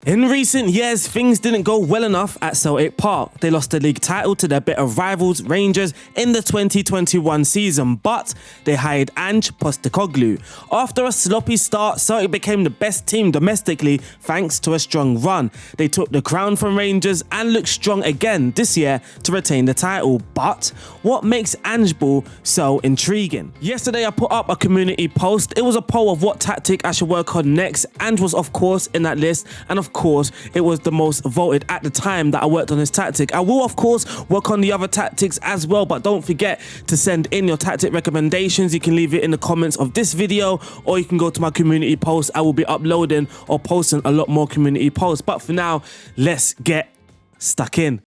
In recent years, things didn't go well enough at Celtic Park. They lost the league title to their bitter rivals Rangers in the 2021 season, but they hired Ange Postecoglou. After a sloppy start, Celtic became the best team domestically thanks to a strong run. They took the crown from Rangers and looked strong again this year to retain the title. But what makes Angeball so intriguing? Yesterday I put up a community post. It was a poll of what tactic I should work on next. Ange was of course in that list, and of course it was the most voted at the time that I worked on this tactic. I will of course work on the other tactics as well, but don't forget to send in your tactic recommendations. You can leave it in the comments of this video, or you can go to my community post. I will be uploading or posting a lot more community posts, but for now let's get stuck in.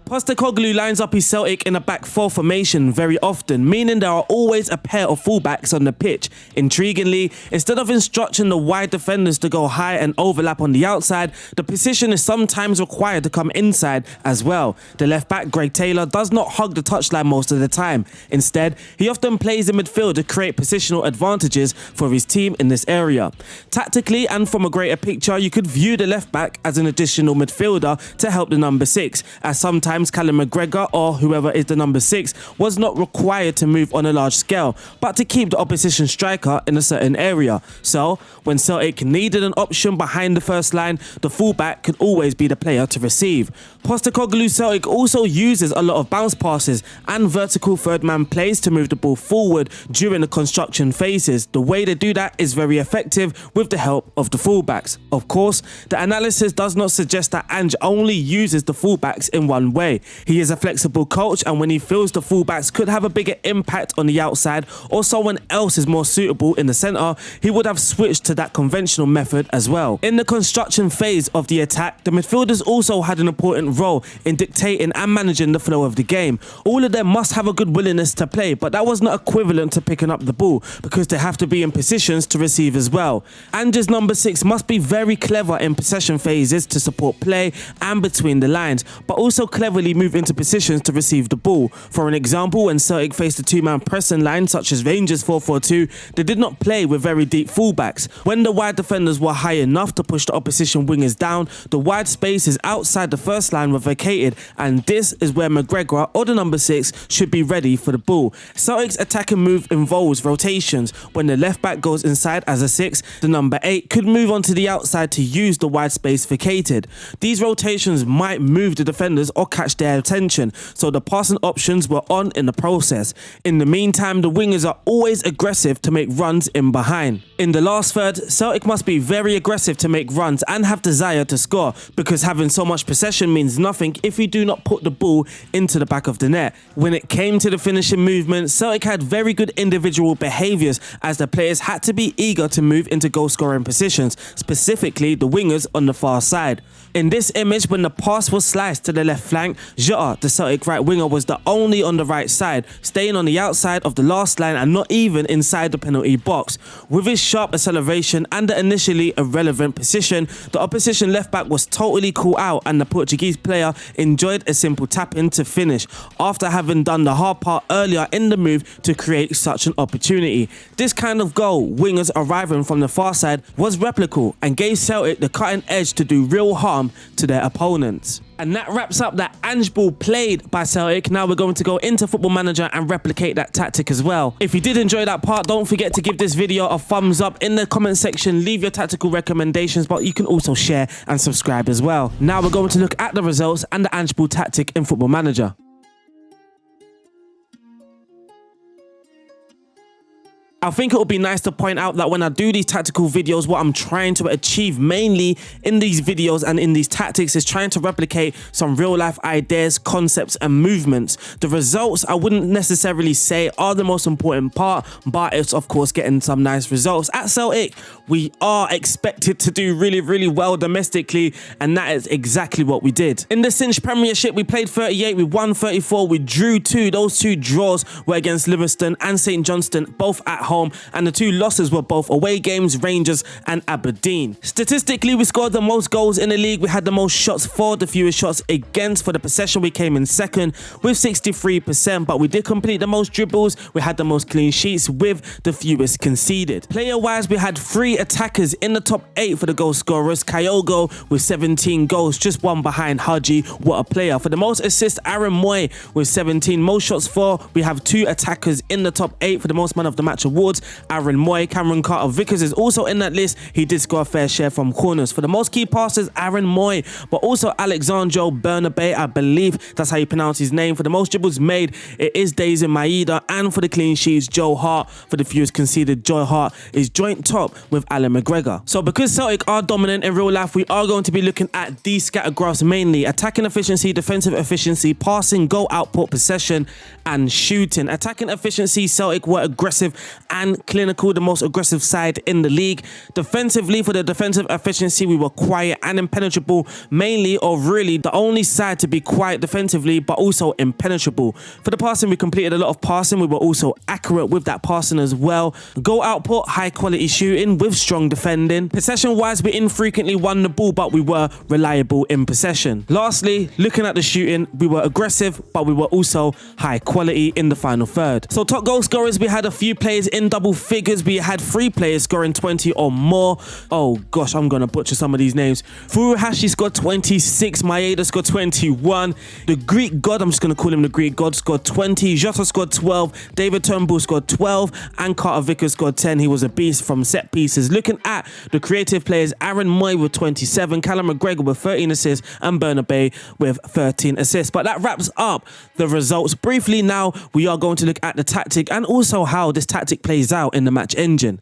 Postecoglou lines up his Celtic in a back four formation very often, meaning there are always a pair of fullbacks on the pitch. Intriguingly, instead of instructing the wide defenders to go high and overlap on the outside, the position is sometimes required to come inside as well. The left back, Greg Taylor, does not hug the touchline most of the time. Instead, he often plays in midfield to create positional advantages for his team in this area. Tactically and from a greater picture, you could view the left back as an additional midfielder to help the number 6, as sometimes Callum McGregor or whoever is the number 6 was not required to move on a large scale, but to keep the opposition striker in a certain area. So when Celtic needed an option behind the first line, the fullback could always be the player to receive. Postecoglou Celtic also uses a lot of bounce passes and vertical third man plays to move the ball forward during the construction phases. The way they do that is very effective with the help of the fullbacks. Of course, the analysis does not suggest that Ange only uses the fullbacks in one way. He is a flexible coach, and when he feels the fullbacks could have a bigger impact on the outside or someone else is more suitable in the centre, he would have switched to that conventional method as well. In the construction phase of the attack, the midfielders also had an important role in dictating and managing the flow of the game. All of them must have a good willingness to play, but that was not equivalent to picking up the ball because they have to be in positions to receive as well. Ange's number 6 must be very clever in possession phases to support play and between the lines, but also cleverly move into positions to receive the ball. For an example, when Celtic faced a two-man pressing line such as Rangers 4-4-2, they did not play with very deep fullbacks. When the wide defenders were high enough to push the opposition wingers down, the wide spaces outside the first line were vacated, and this is where McGregor or the number 6 should be ready for the ball. Celtic's attacking move involves rotations. When the left back goes inside as a 6, the number 8 could move onto the outside to use the wide space vacated. These rotations might move the defenders or catch their attention, so the passing options were on in the process. In the meantime, the wingers are always aggressive to make runs in behind. In the last third, Celtic must be very aggressive to make runs and have desire to score, because having so much possession means nothing if you do not put the ball into the back of the net. When it came to the finishing movement, Celtic had very good individual behaviours, as the players had to be eager to move into goal scoring positions, specifically the wingers on the far side. In this image, when the pass was sliced to the left flank, Jota, the Celtic right winger, was the only on the right side, staying on the outside of the last line and not even inside the penalty box. With his sharp acceleration and the initially irrelevant position, the opposition left back was totally caught out, and the Portuguese player enjoyed a simple tap-in to finish after having done the hard part earlier in the move to create such an opportunity. This kind of goal, wingers arriving from the far side, was replicable and gave Celtic the cutting edge to do real harm to their opponents. And that wraps up that Angeball played by Celtic. Now we're going to go into Football Manager and replicate that tactic as well. If you did enjoy that part, don't forget to give this video a thumbs up. In the comment section, leave your tactical recommendations, but you can also share and subscribe as well. Now we're going to look at the results and the Angeball tactic in Football Manager. I think it would be nice to point out that when I do these tactical videos, what I'm trying to achieve mainly in these videos and in these tactics is trying to replicate some real life ideas, concepts and movements. The results, I wouldn't necessarily say are the most important part, but it's of course getting some nice results. At Celtic, we are expected to do really well domestically, and that is exactly what we did. In the Cinch Premiership, we played 38, we won 34, we drew 2. Those 2 draws were against Livingston and St Johnstone, both at home. home, and the 2 losses were both away games, Rangers and Aberdeen. Statistically, we scored the most goals in the league. We had the most shots for, the fewest shots against. For the possession, we came in second with 63%, but we did complete the most dribbles. We had the most clean sheets with the fewest conceded. Player-wise, we had 3 attackers in the top 8 for the goal scorers. Kyogo with 17 goals, just one behind Haji. What a player. For the most assists, Aaron Moy with 17. Most shots for, we have 2 attackers in the top 8 for the most man of the match awards. Aaron Moy. Cameron Carter-Vickers is also in that list. He did score a fair share from corners. For the most key passes, Aaron Moy, but also Alexandro Bernabé, I believe that's how you pronounce his name. For the most dribbles made, it is Daisy Maeda, and for the clean sheets, Joe Hart. For the fewest conceded, Joe Hart is joint top with Alan McGregor. So because Celtic are dominant in real life, we are going to be looking at these scatter graphs mainly: attacking efficiency, defensive efficiency, passing, goal output, possession and shooting. Attacking efficiency, Celtic were aggressive and clinical, the most aggressive side in the league. Defensively, for the defensive efficiency, we were quiet and impenetrable, mainly, or really the only side to be quiet defensively but also impenetrable. For the passing, we completed a lot of passing. We were also accurate with that passing as well. Goal output, high quality shooting with strong defending. Possession wise, we infrequently won the ball, but we were reliable in possession. Lastly, looking at the shooting, we were aggressive, but we were also high quality in the final third. So top goal scorers, we had a few players in double figures. We had 3 players scoring 20 or more. Oh gosh, I'm gonna butcher some of these names. Furuhashi scored 26, Maeda scored 21, the Greek God, I'm just gonna call him the Greek God, scored 20, Jota scored 12, David Turnbull scored 12, and Carter Vickers scored 10. He was a beast from set pieces. Looking at the creative players, Aaron Moy with 27, Callum McGregor with 13 assists, and Bernabé with 13 assists. But that wraps up the results. Briefly now, we are going to look at the tactic and also how this tactic plays out in the match engine.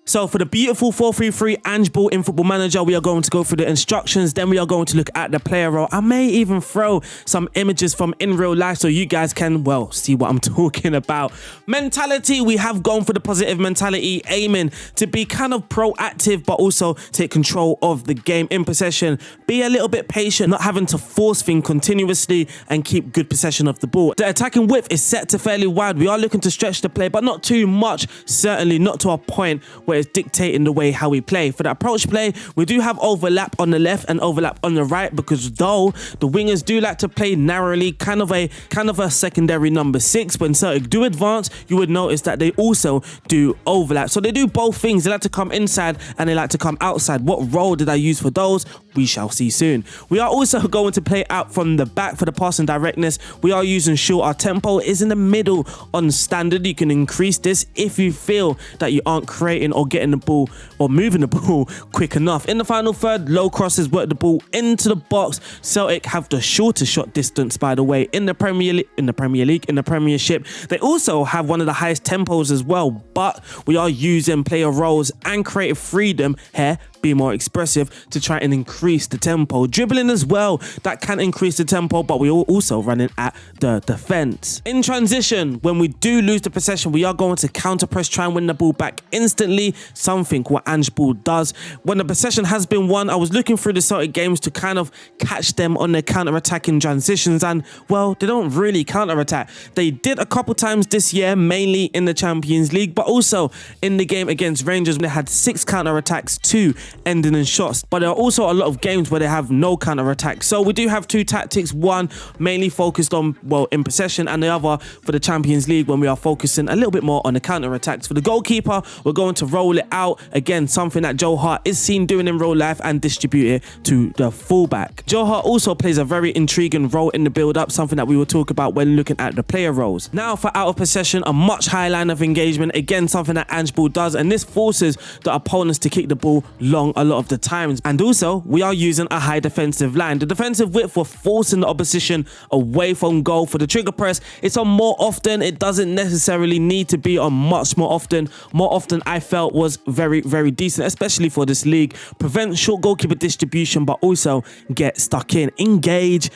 So for the beautiful 4-3-3 Angeball in Football Manager, we are going to go through the instructions. Then we are going to look at the player role. I may even throw some images from in real life so you guys can, well, see what I'm talking about. Mentality, we have gone for the positive mentality, aiming to be kind of proactive, but also take control of the game in possession. Be a little bit patient, not having to force things continuously, and keep good possession of the ball. The attacking width is set to fairly wide. We are looking to stretch the play, but not too much. Certainly not to a point where it's dictating the way how we play. For the approach play, we do have overlap on the left and overlap on the right, because though the wingers do like to play narrowly, kind of a secondary number 6, when Celtic do advance, you would notice that they also do overlap. So they do both things. They like to come inside and they like to come outside. What role did I use for those? We shall see soon. We are also going to play out from the back for the passing directness. We are using short. Our tempo is in the middle on standard. You can increase this if you feel that you aren't creating or getting the ball or moving the ball quick enough. In the final third, low crosses work the ball into the box. Celtic have the shortest shot distance, by the way, in the Premiership. They also have one of the highest tempos as well, but we are using player roles and creative freedom here, be more expressive, to try and increase the tempo. Dribbling as well, that can increase the tempo, but we're also running at the defense. In transition, when we do lose the possession, we are going to counter press, try and win the ball back instantly, something what Angeball does. When the possession has been won, I was looking through the Celtic games to kind of catch them on their counter-attacking transitions, and well, they don't really counter-attack. They did a couple times this year, mainly in the Champions League, but also in the game against Rangers, they had 6 counter-attacks, 2 ending in shots. But there are also a lot of games where they have no counter-attack. So we do have 2 tactics, one mainly focused on, well, in possession, and the other for the Champions League when we are focusing a little bit more on the counter-attacks. For the goalkeeper, we're going to roll it out. Again, something that Joe Hart is seen doing in real life, and distribute it to the fullback. Joe Hart also plays a very intriguing role in the build-up, something that we will talk about when looking at the player roles. Now for out of possession, a much higher line of engagement. Again, something that Angeball does, and this forces the opponents to kick the ball long a lot of the times. And also, we are using a high defensive line. The defensive width, for forcing the opposition away from goal. For the trigger press, it's on more often. It doesn't necessarily need to be on much more often. More often, I felt, was very, very decent, especially for this league. Prevent short goalkeeper distribution, but also get stuck in. Engage,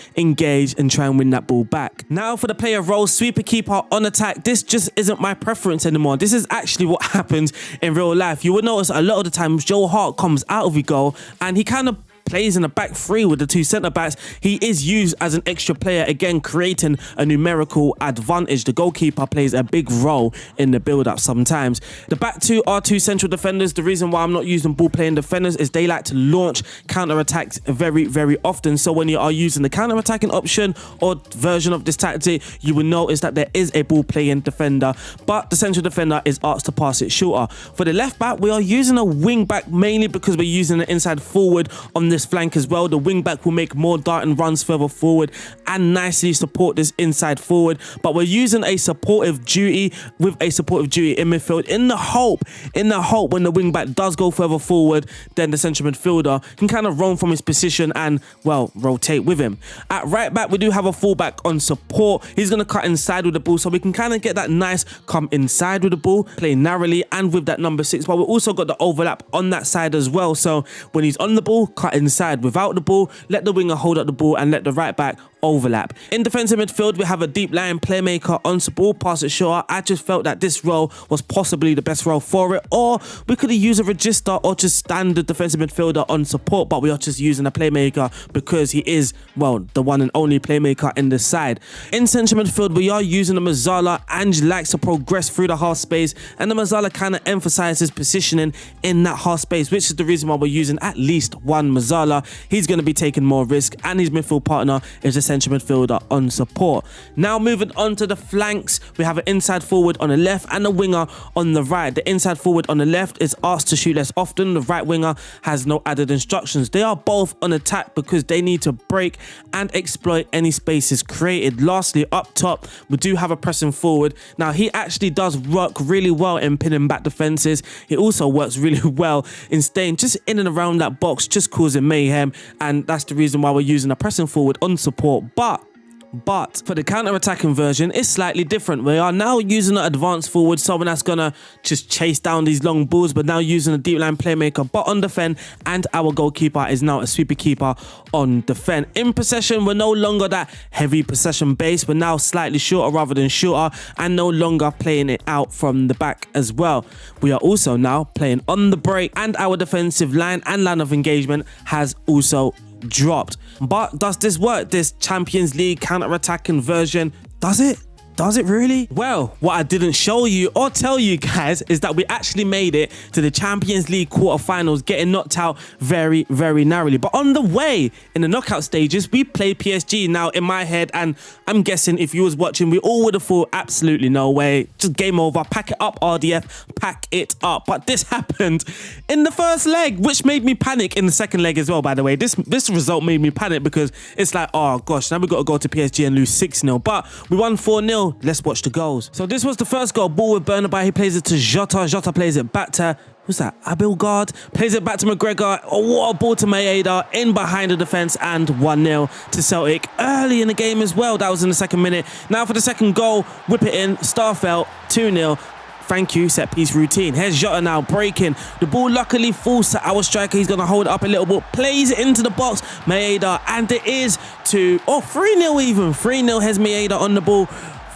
and try and win that ball back. Now for the player role, sweeper, keeper, on attack. This just isn't my preference anymore. This is actually what happens in real life. You would notice a lot of the times Joe Hart comes out of the goal and he kind of plays in a back three with the two centre-backs, he is used as an extra player, again creating a numerical advantage. The goalkeeper plays a big role in the build-up sometimes. The back two are two central defenders. The reason why I'm not using ball-playing defenders is they like to launch counter-attacks very, very often. So when you are using the counter-attacking option or version of this tactic, you will notice that there is a ball-playing defender, but the central defender is asked to pass it shorter. For the left back, we are using a wing back mainly because we're using an inside forward on this flank as well. The wing back will make more darting runs further forward and nicely support this inside forward, but we're using a supportive duty with a supportive duty in midfield in the hope when the wing back does go further forward, then the central midfielder can kind of roam from his position and, well, rotate with him. At right back, we do have a fullback on support. He's going to cut inside with the ball, so we can kind of get that nice come inside with the ball, play narrowly and with that number 6, but we've also got the overlap on that side as well. So when he's on the ball, cut inside. Without the ball, let the winger hold up the ball and let the right back overlap. In defensive midfield, we have a deep line playmaker on support, pass it short. I just felt that this role was possibly the best role for it, or we could have used a register or just standard defensive midfielder on support, but we are just using a playmaker because he is, well, the one and only playmaker in this side. In central midfield, we are using a Mazzala. Ange likes to progress through the half space, and the Mazzala kind of emphasizes positioning in that half space, which is the reason why we're using at least one Mazzala. He's going to be taking more risk, and his midfield partner is the central midfielder on support. Now moving on to the flanks, we have an inside forward on the left and a winger on the right. The inside forward on the left is asked to shoot less often. The right winger has no added instructions. They are both on attack because they need to break and exploit any spaces created. Lastly, up top, we do have a pressing forward. Now, he actually does work really well in pinning back defenses. He also works really well in staying just in and around that box, just causing mayhem, and that's the reason why we're using a pressing forward on support. But for the counter-attacking version, it's slightly different. We are now using an advanced forward, someone that's gonna just chase down these long balls, but now using a deep line playmaker, but on defend, and our goalkeeper is now a sweeper keeper on defend. In possession, we're no longer that heavy possession base. We're now slightly shorter rather than shorter, and no longer playing it out from the back as well. We are also now playing on the break, and our defensive line and line of engagement has also dropped. But does this work, this Champions League counter-attacking version? Does it? Does it really? Well, what I didn't show you or tell you guys is that we actually made it to the Champions League quarterfinals, getting knocked out very, very narrowly. But on the way, in the knockout stages, we played PSG. Now, in my head, and I'm guessing if you was watching, we all would have thought, absolutely no way. Just game over. Pack it up, RDF. Pack it up. But this happened in the first leg, which made me panic in the second leg as well, by the way. This result made me panic because it's like, oh gosh, now we got to go to PSG and lose 6-0. But we won 4-0. Let's watch the goals. So this was the first goal. Ball with Bernabei. He plays it to Jota. Jota plays it back to, who's that? Abelgard. Plays it back to McGregor. Oh, what a ball to Maeda. In behind the defence, and 1-0 to Celtic. Early in the game as well. That was in the second minute. Now for the second goal. Whip it in. Starfelt. 2-0. Thank you, set piece routine. Here's Jota now breaking. The ball luckily falls to our striker. He's going to hold it up a little bit. Plays it into the box. Maeda. And it is 3-0 even. 3-0. Here's Maeda on the ball.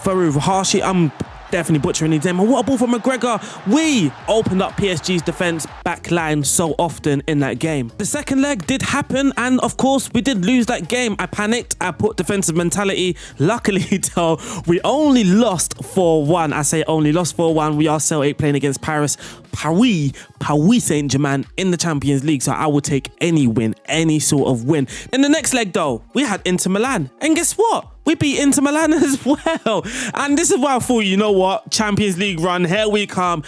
Farouk Hashi, I'm definitely butchering his name. What a ball from McGregor. We opened up PSG's defence back line so often in that game. The second leg did happen, and of course we did lose that game. I panicked. I put defensive mentality. Luckily though, we only lost 4-1. I say only lost 4-1. We are Celtic playing against Paris Saint-Germain in the Champions League, so I will take any win, any sort of win. In the next leg though, we had Inter Milan, and guess what? We beat Inter Milan as well. And this is why I thought, you know what? Champions League run, here we come.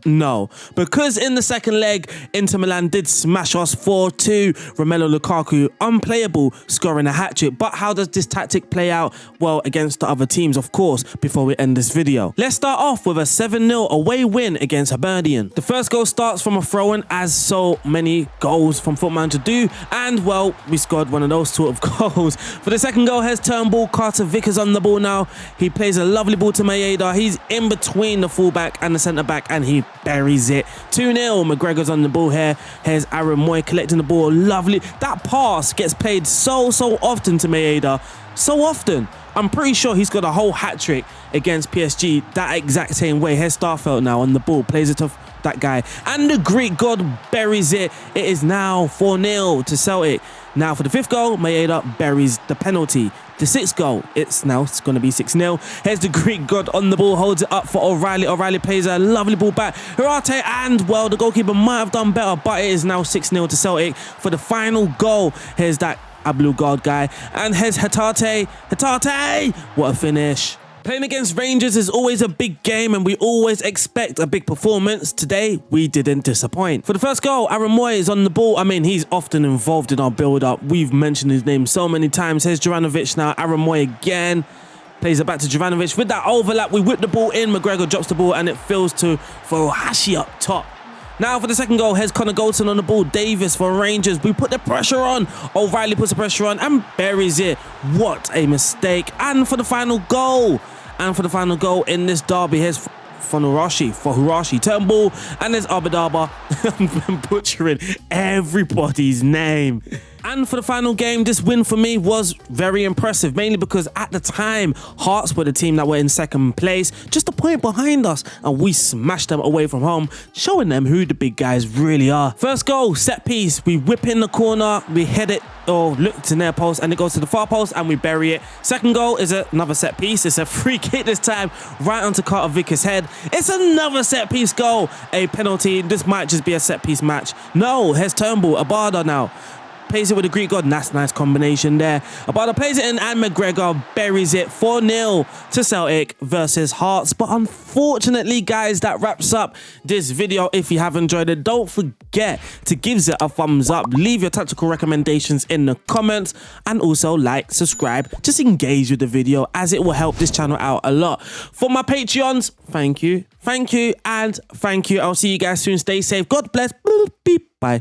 No, because in the second leg, Inter Milan did smash us 4-2. Romelu Lukaku, unplayable, scoring a hat-trick. But how does this tactic play out? Well, against the other teams, of course, before we end this video. Let's start off with a 7-0 away win against Hibernian. The first goal starts from a throw-in, as so many goals from Foot Manager do. And, well, we scored one of those sort of goals. For the second goal, here's Turnbull. Carter Vickers on the ball now. He plays a lovely ball to Maeda. He's in between the fullback and the centre-back, and he buries it. 2-0. McGregor's on the ball here. Here's Aaron Moy collecting the ball. Lovely. That pass gets played so often to Maeda. So often. I'm pretty sure he's got a whole hat-trick against PSG that exact same way. Here's Starfelt now on the ball, plays it to that guy, and the Greek god buries it. It is now 4-0 to Celtic. Now for the 5th goal, Maeda buries the penalty. The 6th goal, it's going to be 6-0. Here's the Greek god on the ball, holds it up for O'Reilly. O'Reilly plays a lovely ball back. Hirate, and well, the goalkeeper might have done better, but it is now 6-0 to Celtic. For the final goal, here's that Ablu guard guy, and here's Hatate. Hatate, what a finish. Playing against Rangers is always a big game and we always expect a big performance. Today, we didn't disappoint. For the first goal, Aaron Moy is on the ball. I mean, he's often involved in our build-up. We've mentioned his name so many times. Here's Juranovic now. Aaron Moy again. Plays it back to Juranovic. With that overlap, we whip the ball in. McGregor drops the ball and it fills to Furuhashi up top. Now for the second goal, here's Connor Goldson on the ball. Davis for Rangers. We put the pressure on. O'Reilly puts the pressure on and buries it. What a mistake. And for the final goal. In this derby, here's Furuhashi, Turnbull, and there's Abadaba. I'm butchering everybody's name. And for the final game, this win for me was very impressive, mainly because at the time, Hearts were the team that were in second place, just a point behind us, and we smashed them away from home, showing them who the big guys really are. First goal, set piece, we whip in the corner, we head it, or look to near post, and it goes to the far post, and we bury it. Second goal is another set piece. It's a free kick this time, right onto Carter Vickers' head. It's another set piece goal, a penalty. This might just be a set piece match. No, here's Turnbull, Abada now. Plays it with the Greek god. That's a nice combination there. Abada plays it in and McGregor buries it. 4-0 to Celtic versus Hearts. But unfortunately, guys, that wraps up this video. If you have enjoyed it, don't forget to give it a thumbs up. Leave your tactical recommendations in the comments. And also like, subscribe. Just engage with the video as it will help this channel out a lot. For my Patreons, thank you. Thank you and thank you. I'll see you guys soon. Stay safe. God bless. Beep. Bye.